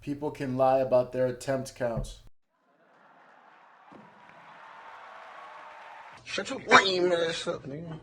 People can lie about their attempt counts. Shut your lame ass up, nigga.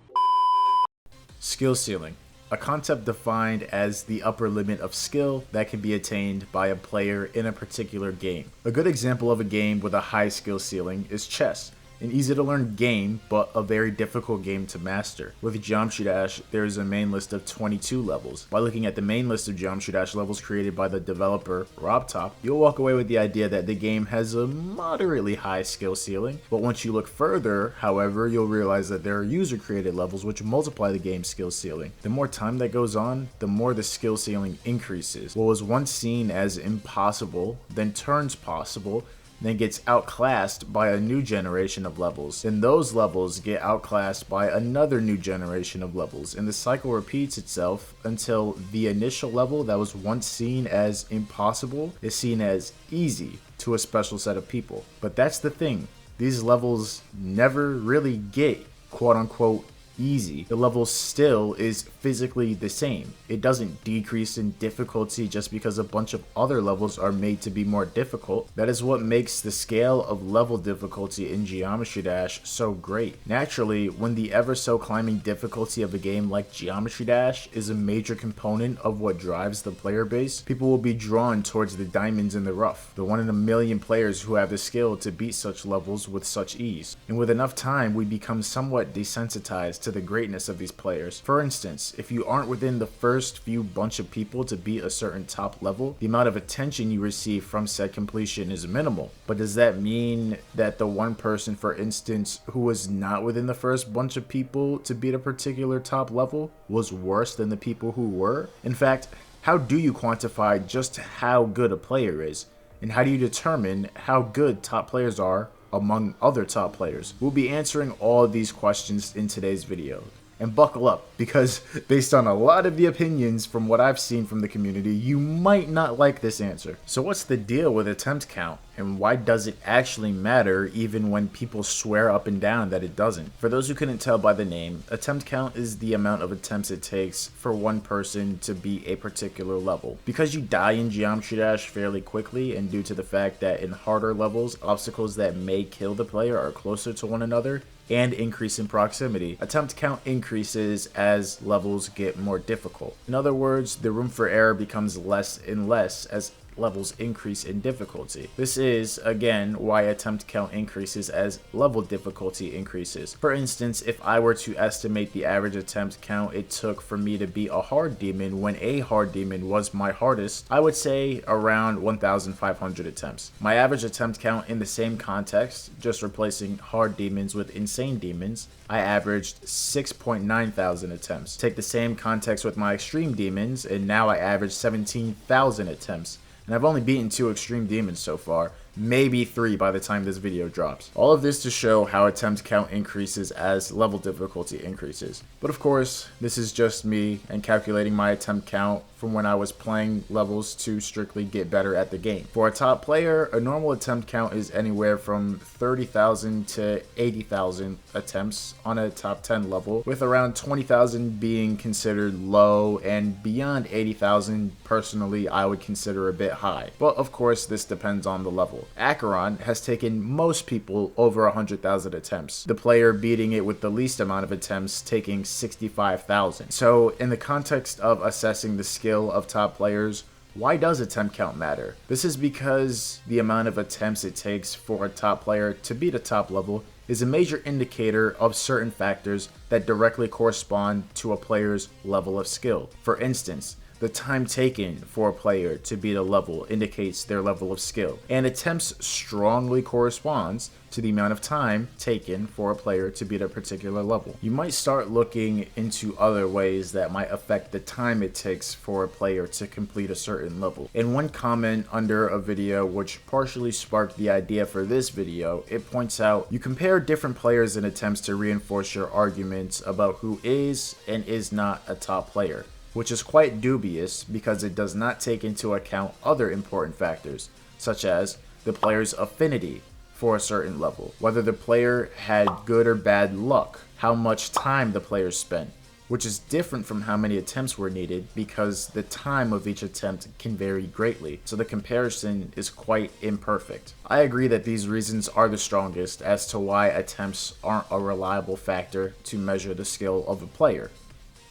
Skill ceiling. A concept defined as the upper limit of skill that can be attained by a player in a particular game. A good example of a game with a high skill ceiling is chess. An easy to learn game, but a very difficult game to master. With Geometry Dash, there is a main list of 22 levels. By looking at the main list of Geometry Dash levels created by the developer RobTop, you'll walk away with the idea that the game has a moderately high skill ceiling. But once you look further, however, you'll realize that there are user created levels which multiply the game's skill ceiling. The more time that goes on, the more the skill ceiling increases. What was once seen as impossible, then turns possible, then gets outclassed by a new generation of levels. Then those levels get outclassed by another new generation of levels, and the cycle repeats itself until the initial level that was once seen as impossible is seen as easy to a special set of people. But that's the thing, these levels never really get quote unquote easy. The level still is physically the same. It doesn't decrease in difficulty just because a bunch of other levels are made to be more difficult. That is what makes the scale of level difficulty in Geometry Dash so great. Naturally, when the ever so climbing difficulty of a game like Geometry Dash is a major component of what drives the player base, people will be drawn towards the diamonds in the rough, the 1 in a million players who have the skill to beat such levels with such ease. And with enough time, we become somewhat desensitized to the greatness of these players. For instance, if you aren't within the first few bunch of people to beat a certain top level, the amount of attention you receive from said completion is minimal. But does that mean that the one person, for instance, who was not within the first bunch of people to beat a particular top level was worse than the people who were? In fact, how do you quantify just how good a player is? And how do you determine how good top players are among other top players? We'll be answering all of these questions in today's video. And buckle up, because based on a lot of the opinions from what I've seen from the community, you might not like this answer. So what's the deal with attempt count? And why does it actually matter even when people swear up and down that it doesn't? For those who couldn't tell by the name, attempt count is the amount of attempts it takes for one person to beat a particular level. Because you die in Geometry Dash fairly quickly, and due to the fact that in harder levels, obstacles that may kill the player are closer to one another, and increase in proximity, attempt count increases as levels get more difficult. In other words, the room for error becomes less and less as levels increase in difficulty. This is, again, why attempt count increases as level difficulty increases. For instance, if I were to estimate the average attempt count it took for me to beat a hard demon when a hard demon was my hardest, I would say around 1,500 attempts. My average attempt count in the same context, just replacing hard demons with insane demons, I averaged 6.9 thousand attempts. Take the same context with my extreme demons, and now I average 17,000 attempts. And I've only beaten 2 extreme demons so far, maybe 3 by the time this video drops. All of this to show how attempt count increases as level difficulty increases. But of course, this is just me and calculating my attempt count from when I was playing levels to strictly get better at the game. For a top player, a normal attempt count is anywhere from 30,000 to 80,000 attempts on a top 10 level, with around 20,000 being considered low, and beyond 80,000 personally I would consider a bit high. But of course, this depends on the level. Acheron has taken most people over 100,000 attempts, the player beating it with the least amount of attempts taking 65,000. So in the context of assessing the skill of top players, why does attempt count matter? This is because the amount of attempts it takes for a top player to beat a top level is a major indicator of certain factors that directly correspond to a player's level of skill. For instance, the time taken for a player to beat a level indicates their level of skill, and attempts strongly corresponds to the amount of time taken for a player to beat a particular level. You might start looking into other ways that might affect the time it takes for a player to complete a certain level. In one comment under a video which partially sparked the idea for this video, it points out you compare different players in attempts to reinforce your arguments about who is and is not a top player, which is quite dubious because it does not take into account other important factors, such as the player's affinity for a certain level, whether the player had good or bad luck, how much time the player spent, which is different from how many attempts were needed because the time of each attempt can vary greatly, so the comparison is quite imperfect. I agree that these reasons are the strongest as to why attempts aren't a reliable factor to measure the skill of a player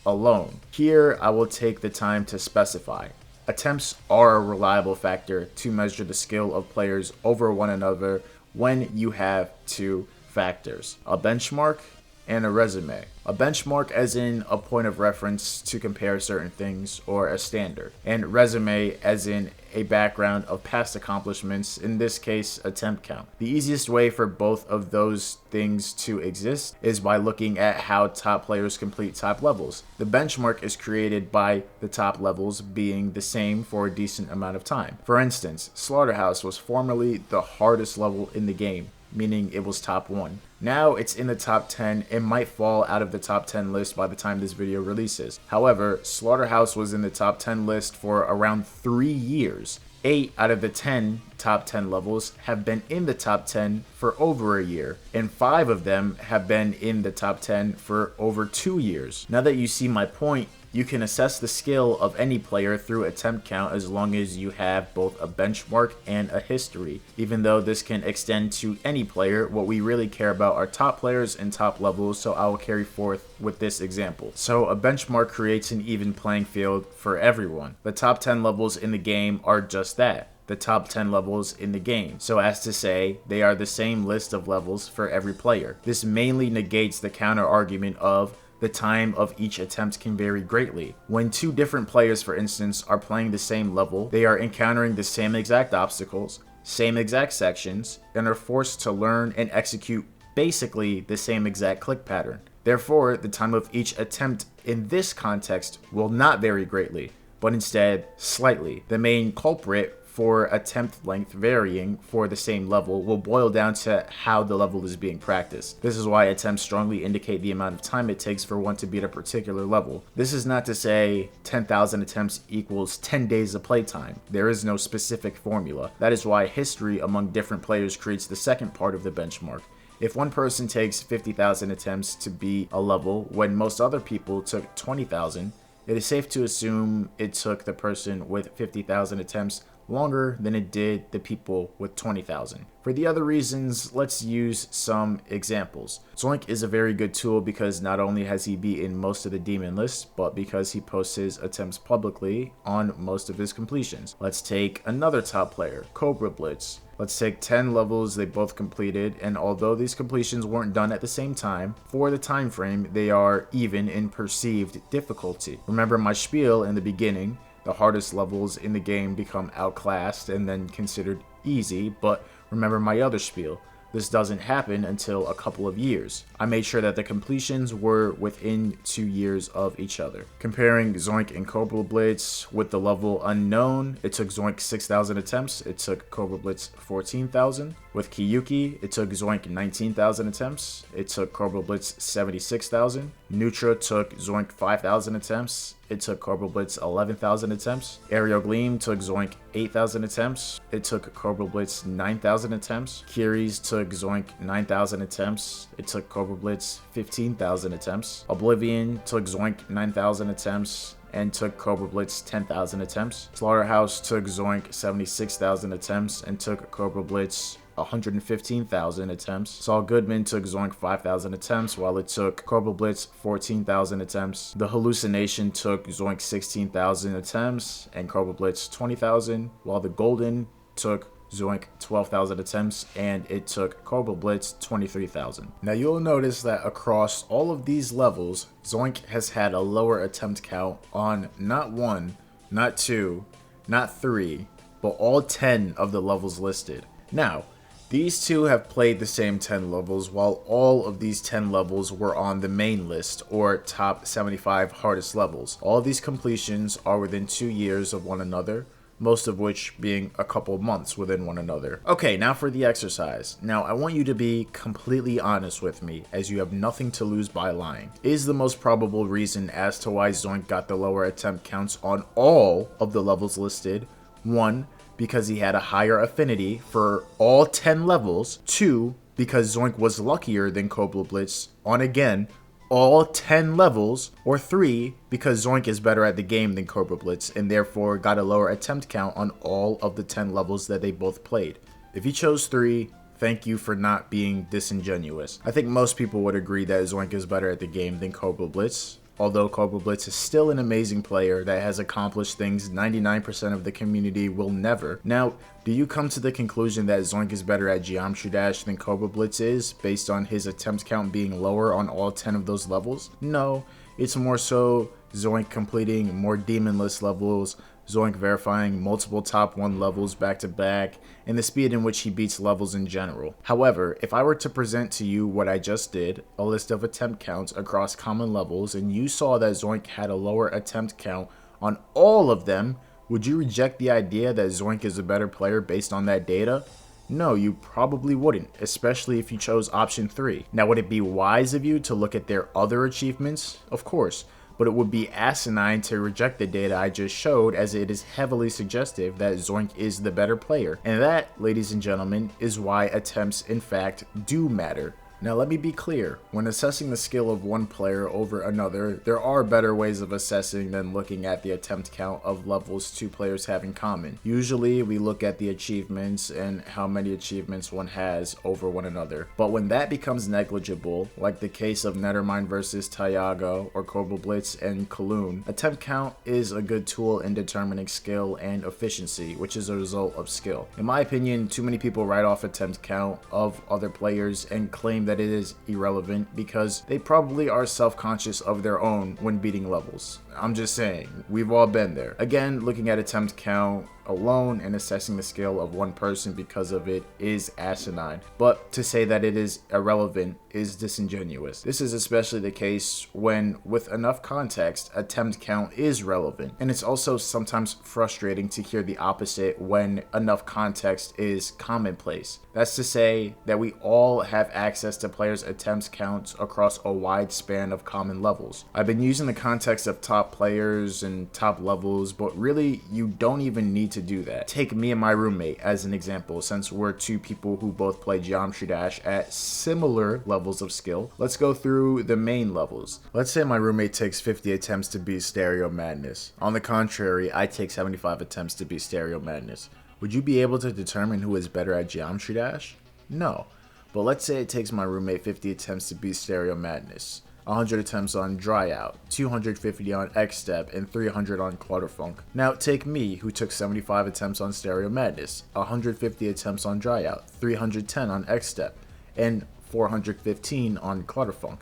alone. Here, I will take the time to specify. Attempts are a reliable factor to measure the skill of players over one another when you have two factors: a benchmark and a resume. A benchmark as in a point of reference to compare certain things, or a standard, and resume as in a background of past accomplishments, in this case attempt count. The easiest way for both of those things to exist is by looking at how top players complete top levels. The benchmark is created by the top levels being the same for a decent amount of time. For instance, Slaughterhouse was formerly the hardest level in the game, meaning it was top 1. Now it's in the top 10 and might fall out of the top 10 list by the time this video releases. However, Slaughterhouse was in the top 10 list for around 3 years. 8 out of the 10 top 10 levels have been in the top 10 for over a year, and 5 of them have been in the top 10 for over 2 years. Now that you see my point, you can assess the skill of any player through attempt count as long as you have both a benchmark and a history. Even though this can extend to any player, what we really care about are top players and top levels, so I will carry forth with this example. So a benchmark creates an even playing field for everyone. The top 10 levels in the game are just that, the top 10 levels in the game, so as to say they are the same list of levels for every player. This mainly negates the counter argument of the time of each attempt can vary greatly. When two different players, for instance, are playing the same level, they are encountering the same exact obstacles, same exact sections, and are forced to learn and execute basically the same exact click pattern. Therefore, the time of each attempt in this context will not vary greatly, but instead slightly. The main culprit for attempt length varying for the same level will boil down to how the level is being practiced. This is why attempts strongly indicate the amount of time it takes for one to beat a particular level. This is not to say 10,000 attempts equals 10 days of playtime. There is no specific formula. That is why history among different players creates the second part of the benchmark. If one person takes 50,000 attempts to beat a level when most other people took 20,000, it is safe to assume it took the person with 50,000 attempts longer than it did the people with 20,000. For the other reasons, let's use some examples. Zoink is a very good tool because not only has he beaten most of the demon lists, but because he posts his attempts publicly on most of his completions. Let's take another top player, Cobra Blitz. Let's take 10 levels they both completed, and although these completions weren't done at the same time, for the time frame, they are even in perceived difficulty. Remember my spiel in the beginning. The hardest levels in the game become outclassed and then considered easy, but remember my other spiel. This doesn't happen until a couple of years. I made sure that the completions were within 2 years of each other. Comparing Zoink and Cobra Blitz with the level Unknown, it took Zoink 6,000 attempts, it took Cobra Blitz 14,000. With Kiyuki, it took Zoink 19,000 attempts, it took Cobra Blitz 76,000. Nutra took Zoink 5,000 attempts, it took Cobra Blitz 11,000 attempts. Aerial Gleam took Zoink 8,000 attempts, it took Cobra Blitz 9,000 attempts. Kiri's took Zoink 9,000 attempts, it took Cobra Blitz 15,000 attempts. Oblivion took Zoink 9,000 attempts and took Cobra Blitz 10,000 attempts. Slaughterhouse took Zoink 76,000 attempts and took Cobra Blitz 115,000 attempts. Saul Goodman took Zoink 5,000 attempts while it took Cobra Blitz 14,000 attempts. The Hallucination took Zoink 16,000 attempts and Cobra Blitz 20,000, while the Golden took Zoink 12,000 attempts and it took Cobra Blitz 23,000. Now you'll notice that across all of these levels, Zoink has had a lower attempt count on not 1, not 2, not 3, but all 10 of the levels listed. Now, these two have played the same 10 levels, while all of these 10 levels were on the main list, or top 75 hardest levels. All of these completions are within 2 years of one another, most of which being a couple months within one another. Okay, now for the exercise. Now, I want you to be completely honest with me, as you have nothing to lose by lying. Is the most probable reason as to why Zoink got the lower attempt counts on all of the levels listed? 1, because he had a higher affinity for all 10 levels. 2, because Zoink was luckier than Cobra Blitz on, again, all 10 levels, or 3 because Zoink is better at the game than Cobra Blitz and therefore got a lower attempt count on all of the 10 levels that they both played. If you chose 3, thank you for not being disingenuous. I think most people would agree that Zoink is better at the game than Cobra Blitz, although Cobra Blitz is still an amazing player that has accomplished things 99% of the community will never. Now, do you come to the conclusion that Zoink is better at Geometry Dash than Cobra Blitz is, based on his attempt count being lower on all 10 of those levels? No, it's more so Zoink completing more demonless levels, Zoink verifying multiple top 1 levels back to back, and the speed in which he beats levels in general. However, if I were to present to you what I just did, a list of attempt counts across common levels, and you saw that Zoink had a lower attempt count on all of them, would you reject the idea that Zoink is a better player based on that data? No, you probably wouldn't, especially if you chose option 3. Now, would it be wise of you to look at their other achievements? Of course. But it would be asinine to reject the data I just showed, as it is heavily suggestive that Zoink is the better player. And that, ladies and gentlemen, is why attempts in fact do matter. Now let me be clear, when assessing the skill of one player over another, there are better ways of assessing than looking at the attempt count of levels 2 players have in common. Usually we look at the achievements and how many achievements one has over one another. But when that becomes negligible, like the case of Nethermind versus Tyago or Cobra Blitz and Kaloon, attempt count is a good tool in determining skill and efficiency, which is a result of skill. In my opinion, too many people write off attempt count of other players and claim that it is irrelevant because they probably are self-conscious of their own when beating levels. I'm just saying, we've all been there. Again, looking at attempt count alone and assessing the skill of one person because of it is asinine, but to say that it is irrelevant is disingenuous. This is especially the case when, with enough context, attempt count is relevant, and it's also sometimes frustrating to hear the opposite when enough context is commonplace. That's to say that we all have access to players' attempt counts across a wide span of common levels. I've been using the context of top players and top levels, but really you don't even need to do that. Take me and my roommate as an example, since we're two people who both play Geometry Dash at similar levels of skill. Let's go through the main levels. Let's say my roommate takes 50 attempts to beat Stereo Madness. On the contrary, I take 75 attempts to beat Stereo Madness. Would you be able to determine who is better at Geometry Dash? No. But let's say it takes my roommate 50 attempts to beat Stereo Madness, 100 attempts on Dry Out, 250 on X-Step, and 300 on Clutterfunk. Now take me, who took 75 attempts on Stereo Madness, 150 attempts on Dry Out, 310 on X-Step, and 415 on Clutterfunk.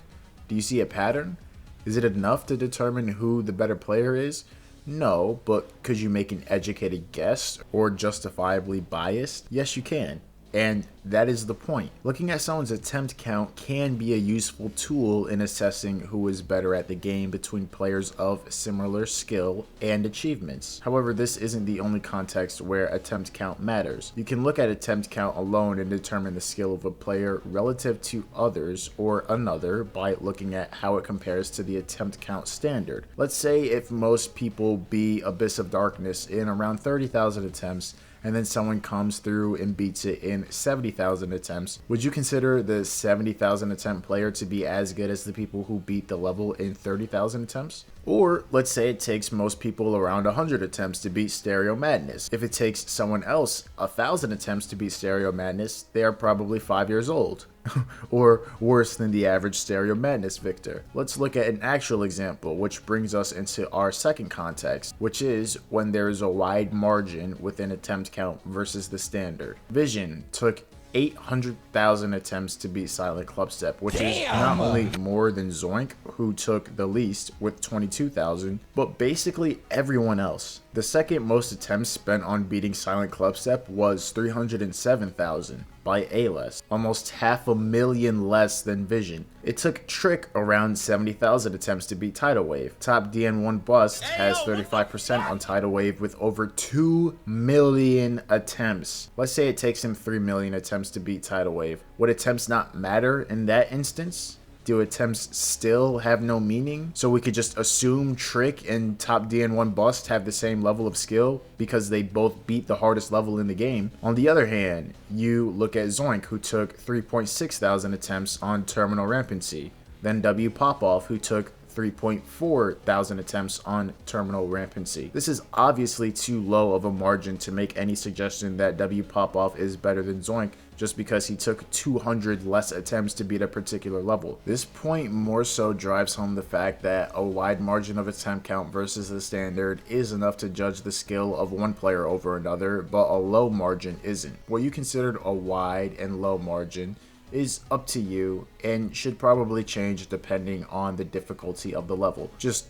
Do you see a pattern? Is it enough to determine who the better player is? No, but could you make an educated guess or justifiably biased? Yes, you can. And that is the point. Looking at someone's attempt count can be a useful tool in assessing who is better at the game between players of similar skill and achievements. However, this isn't the only context where attempt count matters. You can look at attempt count alone and determine the skill of a player relative to others or another by looking at how it compares to the attempt count standard. Let's say if most people beat Abyss of Darkness in around 30,000 attempts, and then someone comes through and beats it in 70,000 attempts, would you consider the 70,000 attempt player to be as good as the people who beat the level in 30,000 attempts? Or let's say it takes most people around 100 attempts to beat Stereo Madness. If it takes someone else 1,000 attempts to beat Stereo Madness, they are probably 5 years old. Or worse than the average Stereo Madness victor. Let's look at an actual example, which brings us into our second context, which is when there is a wide margin within attempt count versus the standard. Vision took 800,000 attempts to beat Silent Clubstep, which is not only more than Zoink, who took the least with 22,000, but basically everyone else. The second most attempts spent on beating Silent Clubstep was 307,000 by A-less, almost 500,000 less than Vision. It took Trick around 70,000 attempts to beat Tidal Wave. Top DN1 Bust has 35% on Tidal Wave with over 2 million attempts. Let's say it takes him 3 million attempts to beat Tidal Wave. Would attempts not matter in that instance? Do attempts still have no meaning? So we could just assume Trick and Top DN1 Bust have the same level of skill because they both beat the hardest level in the game. On the other hand, you look at Zoink, who took 3.6 thousand attempts on Terminal Rampancy. then W Popoff, who took 3.4 thousand attempts on terminal rampancy. This is obviously too low of a margin to make any suggestion that W Popoff is better than Zoink just because he took 200 less attempts to beat a particular level. This point more so drives home the fact that a wide margin of attempt count versus the standard is enough to judge the skill of one player over another, but a low margin isn't. What you considered a wide and low margin is up to you and should probably change depending on the difficulty of the level. Just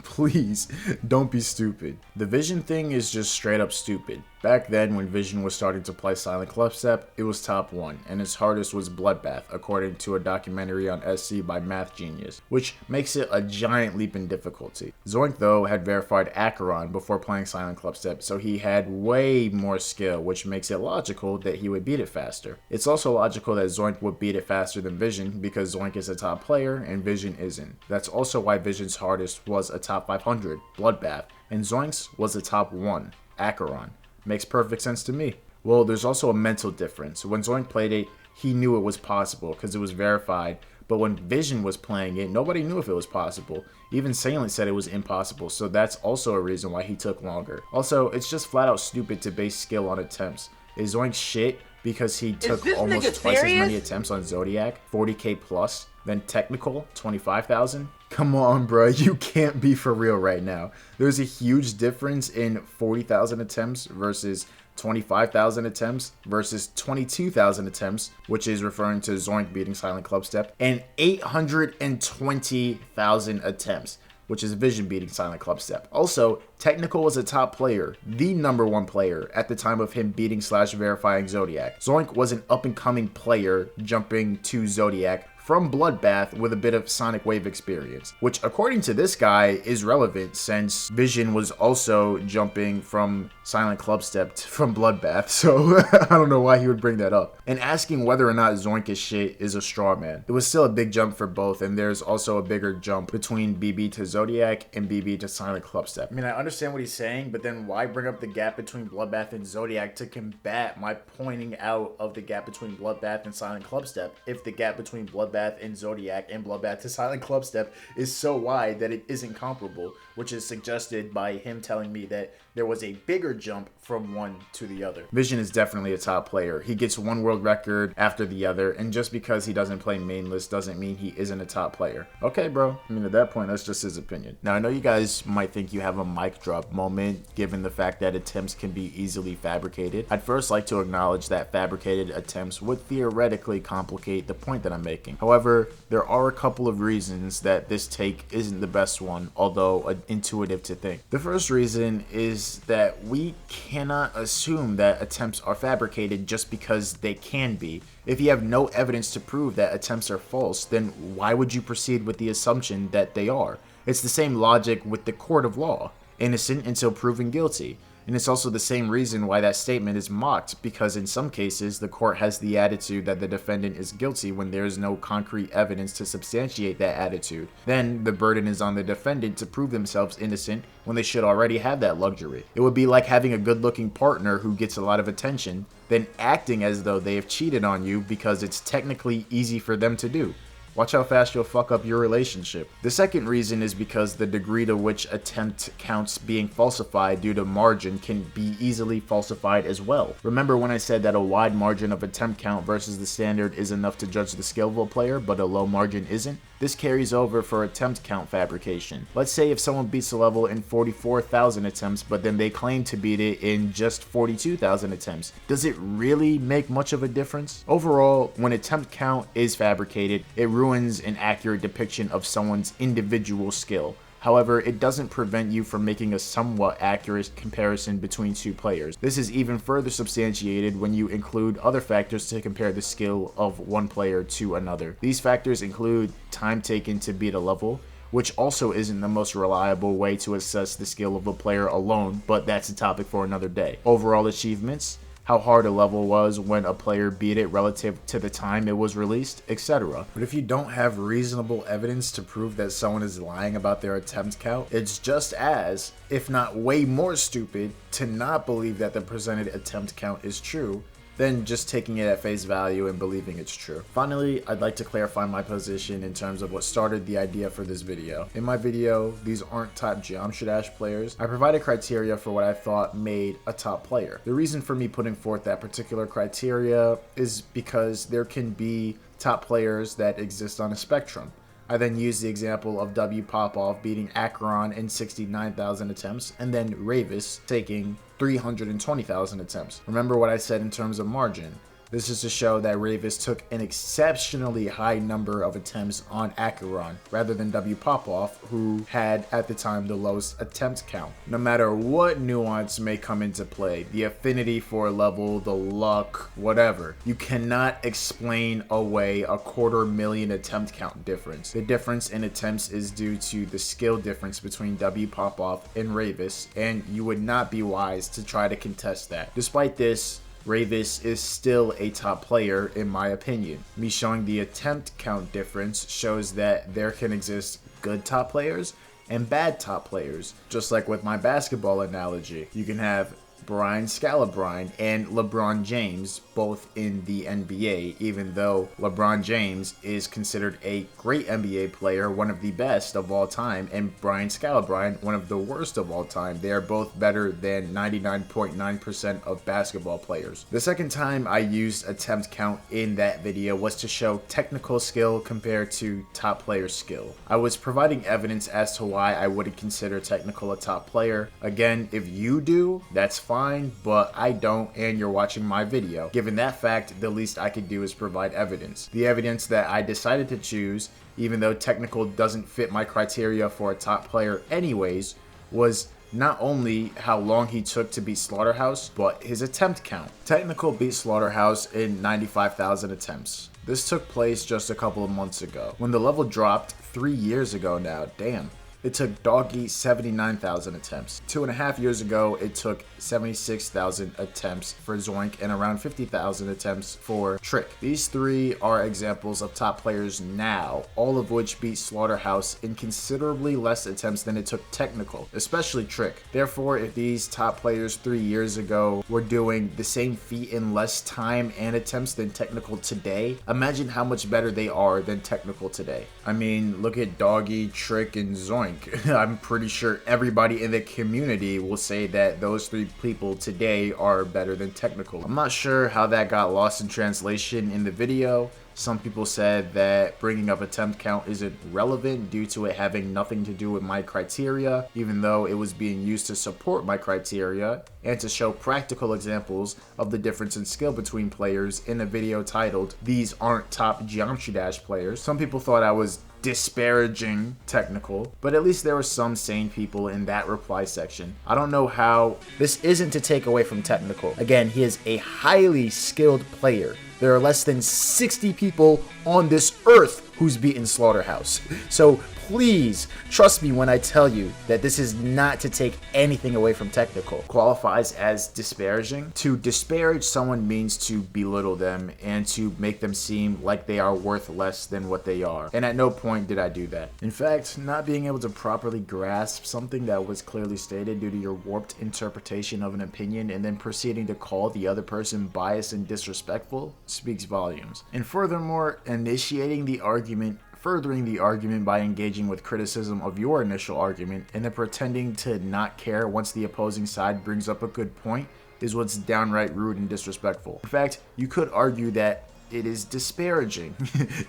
please don't be stupid. The Vision thing is just straight up stupid. Back then when Vision was starting to play Silent Clubstep, it was top 1 and its hardest was Bloodbath according to a documentary on SC by Math Genius, which makes it a giant leap in difficulty. Zoink though had verified Acheron before playing Silent Clubstep, so he had way more skill, which makes it logical that he would beat it faster. It's also logical that Zoink would beat it faster than Vision because Zoink is a top player and Vision isn't. That's also why Vision's hardest was a top 500, Bloodbath, and Zoink's was a top 1, Acheron. Makes perfect sense to me. Well, there's also a mental difference. When Zoink played it, he knew it was possible because it was verified, but when Vision was playing it, nobody knew if it was possible. Even Salient said it was impossible, so that's also a reason why he took longer. Also, it's just flat out stupid to base skill on attempts. Is Zoink shit because he took almost twice as many attempts on Zodiac, 40k plus, than Technical, 25,000? Come on, bro, you can't be for real right now. There's a huge difference in 40,000 attempts versus 25,000 attempts versus 22,000 attempts, which is referring to Zoink beating Silent Clubstep, and 820,000 attempts, which is Vision beating Silent Clubstep. Also, Technical was a top player, the #1 player at the time of him beating / verifying Zodiac. Zoink was an up-and-coming player jumping to Zodiac from Bloodbath with a bit of Sonic Wave experience, which according to this guy is relevant since Vision was also jumping from Silent Clubstep from Bloodbath, so I don't know why he would bring that up. And asking whether or not Zoink is shit is a straw man. It was still a big jump for both, and there's also a bigger jump between BB to Zodiac and BB to Silent Clubstep. I mean, I understand what he's saying, but then why bring up the gap between Bloodbath and Zodiac to combat my pointing out of the gap between Bloodbath and Silent Clubstep if the gap between Bloodbath and Zodiac and Bloodbath to Silent Clubstep is so wide that it isn't comparable, which is suggested by him telling me that there was a bigger jump from one to the other. Vision is definitely a top player. He gets one world record after the other, and just because he doesn't play main list doesn't mean he isn't a top player. Okay, bro. I mean, at that point, that's just his opinion. Now, I know you guys might think you have a mic drop moment, given the fact that attempts can be easily fabricated. I'd first like to acknowledge that fabricated attempts would theoretically complicate the point that I'm making. However, there are a couple of reasons that this take isn't the best one, although intuitive to think. The first reason is that we cannot assume that attempts are fabricated just because they can be. If you have no evidence to prove that attempts are false, then why would you proceed with the assumption that they are? It's the same logic with the court of law. Innocent until proven guilty. And it's also the same reason why that statement is mocked, because in some cases, the court has the attitude that the defendant is guilty when there is no concrete evidence to substantiate that attitude. Then, the burden is on the defendant to prove themselves innocent when they should already have that luxury. It would be like having a good-looking partner who gets a lot of attention, then acting as though they have cheated on you because it's technically easy for them to do. Watch how fast you'll fuck up your relationship. The second reason is because the degree to which attempt counts being falsified due to margin can be easily falsified as well. Remember when I said that a wide margin of attempt count versus the standard is enough to judge the skill of a player, but a low margin isn't? This carries over for attempt count fabrication. Let's say if someone beats a level in 44,000 attempts, but then they claim to beat it in just 42,000 attempts. Does it really make much of a difference? Overall, when attempt count is fabricated, it ruins an accurate depiction of someone's individual skill. However, it doesn't prevent you from making a somewhat accurate comparison between two players. This is even further substantiated when you include other factors to compare the skill of one player to another. These factors include time taken to beat a level, which also isn't the most reliable way to assess the skill of a player alone, but that's a topic for another day. Overall achievements, how hard a level was when a player beat it relative to the time it was released, etc. But if you don't have reasonable evidence to prove that someone is lying about their attempt count, it's just as, if not way more stupid, to not believe that the presented attempt count is true than just taking it at face value and believing it's true. Finally, I'd like to clarify my position in terms of what started the idea for this video. In my video, these aren't top Geometry Dash players. I provided criteria for what I thought made a top player. The reason for me putting forth that particular criteria is because there can be top players that exist on a spectrum. I then used the example of W Popoff beating Acheron in 69,000 attempts, and then Ravis taking 320,000 attempts. Remember what I said in terms of margin. This is to show that Ravis took an exceptionally high number of attempts on Acheron, rather than W Popoff, who had at the time the lowest attempt count. No matter what nuance may come into play, the affinity for a level, the luck, whatever, you cannot explain away a 250,000 attempt count difference. The difference in attempts is due to the skill difference between W Popoff and Ravis, and you would not be wise to try to contest that. Despite this, Ravis is still a top player in my opinion. Me showing the attempt count difference shows that there can exist good top players and bad top players. Just like with my basketball analogy, you can have Brian Scalabrine and LeBron James both in the NBA, even though LeBron James is considered a great NBA player, one of the best of all time, and Brian Scalabrine, one of the worst of all time. They are both better than 99.9% of basketball players. The second time I used attempt count in that video was to show technical skill compared to top player skill. I was providing evidence as to why I wouldn't consider technical a top player. Again, if you do, that's fine, but I don't, and you're watching my video. Given that fact, the least I could do is provide evidence. The evidence that I decided to choose, even though technical doesn't fit my criteria for a top player anyways, was not only how long he took to beat Slaughterhouse, but his attempt count. Technical beat Slaughterhouse in 95,000 attempts. This took place just a couple of months ago. When the level dropped 3 years ago now, damn. It took Doggy 79,000 attempts. 2.5 years ago, it took 76,000 attempts for Zoink and around 50,000 attempts for Trick. These three are examples of top players now, all of which beat Slaughterhouse in considerably less attempts than it took Technical, especially Trick. Therefore, if these top players 3 years ago were doing the same feat in less time and attempts than Technical today, imagine how much better they are than Technical today. I mean, look at Doggy, Trick, and Zoink. I'm pretty sure everybody in the community will say that those three people today are better than Technical. I'm not sure how that got lost in translation in the video. Some people said that bringing up attempt count isn't relevant due to it having nothing to do with my criteria, even though it was being used to support my criteria and to show practical examples of the difference in skill between players in a video titled "These Aren't Top Geometry Dash Players." Some people thought I was disparaging Technical, but at least there were some sane people in that reply section. I don't know how. This isn't to take away from Technical. Again, he is a highly skilled player. There are less than 60 people on this earth who's beaten Slaughterhouse. So please trust me when I tell you that this is not to take anything away from Technical. Qualifies as disparaging. To disparage someone means to belittle them and to make them seem like they are worth less than what they are. And at no point did I do that. In fact, not being able to properly grasp something that was clearly stated due to your warped interpretation of an opinion and then proceeding to call the other person biased and disrespectful speaks volumes. And furthermore, initiating the argument, furthering the argument by engaging with criticism of your initial argument and then pretending to not care once the opposing side brings up a good point is what's downright rude and disrespectful. In fact, you could argue that it is disparaging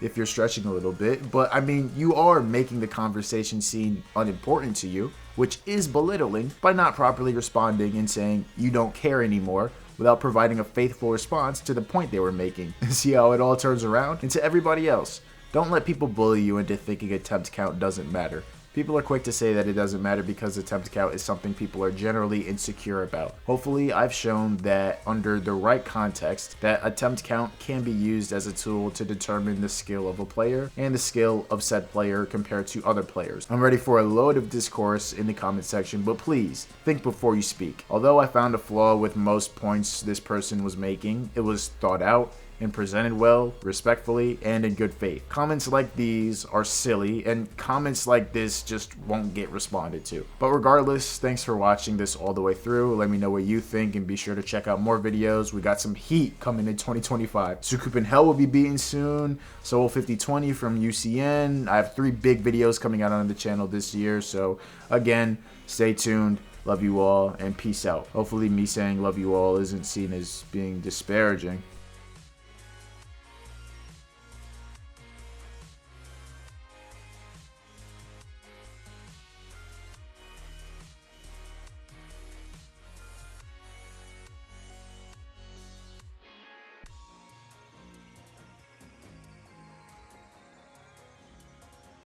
if you're stretching a little bit, but I mean, you are making the conversation seem unimportant to you, which is belittling by not properly responding and saying you don't care anymore without providing a faithful response to the point they were making. See how it all turns around? And to everybody else, don't let people bully you into thinking attempt count doesn't matter. People are quick to say that it doesn't matter because attempt count is something people are generally insecure about. Hopefully, I've shown that under the right context, that attempt count can be used as a tool to determine the skill of a player and the skill of said player compared to other players. I'm ready for a load of discourse in the comment section, but please think before you speak. Although I found a flaw with most points this person was making, it was thought out and presented well, respectfully, and in good faith. Comments like these are silly, and comments like this just won't get responded to. But regardless, thanks for watching this all the way through. Let me know what you think, and be sure to check out more videos. We got some heat coming in 2025. Sukupin Hell will be beaten soon. Soul 5020 from UCN. I have 3 big videos coming out on the channel this year, so again, stay tuned. Love you all, and peace out. Hopefully me saying love you all isn't seen as being disparaging.